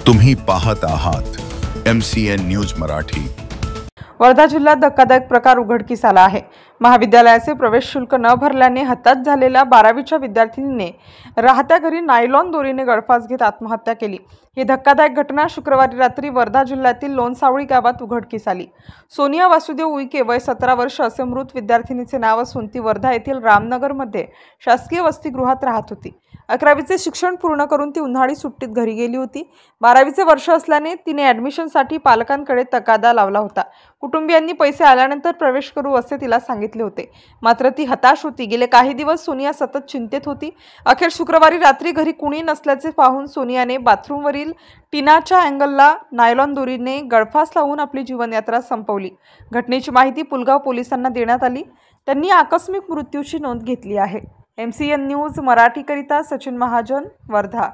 तुम्ही पाहत आहात MCN न्यूज मराठी। वर्धा जिल्ह्यात धक्कादायक प्रकार उघडकीस आला आहे। महाविद्यालयाचे प्रवेश शुल्क न भरल्याने हताश झालेल्या 12वीच्या विद्यार्थिनीने राहत्या घरी नायलॉन दोरीने गळफास घेत आत्महत्या केली। ही धक्कादायक घटना शुक्रवारी रात्री वर्धा जिल्ह्यातील लोणसावळी गावात उघडकीस आली। सोनिया वासुदेव उईके वय 17 वर्ष असे मृत विद्यार्थिनीचे नाव असून ती वर्धा येथील रामनगरमध्ये शासकीय वसतिगृहात राहत होती। 11वीचे शिक्षण पूर्ण करून ती उन्हाळी सुट्टीत घरी गेली होती। 12वीचे वर्ष असल्याने तिने ॲडमिशनसाठी पालकांकडे तगादा लावला होता। कुटुंबियांनी पैसे आल्यानंतर प्रवेश करू असे तिला सांगितले होते, मात्र ती हताश होती। गेले काही दिवस सोनिया सतत चिंतेत होती। अखेर शुक्रवारी रात्री घरी कुणी नसल्याचे पाहून सोनियाने बाथरूमवरील टिनाच्या अँगलला नायलॉन दोरीने गळफास लावून आपली जीवनयात्रा संपवली। घटनेची माहिती पुलगाव पोलिसांना देण्यात आली। त्यांनी आकस्मिक मृत्यूची नोंद घेतली आहे। MCN न्यूज मराठी करिता सचिन महाजन, वर्धा।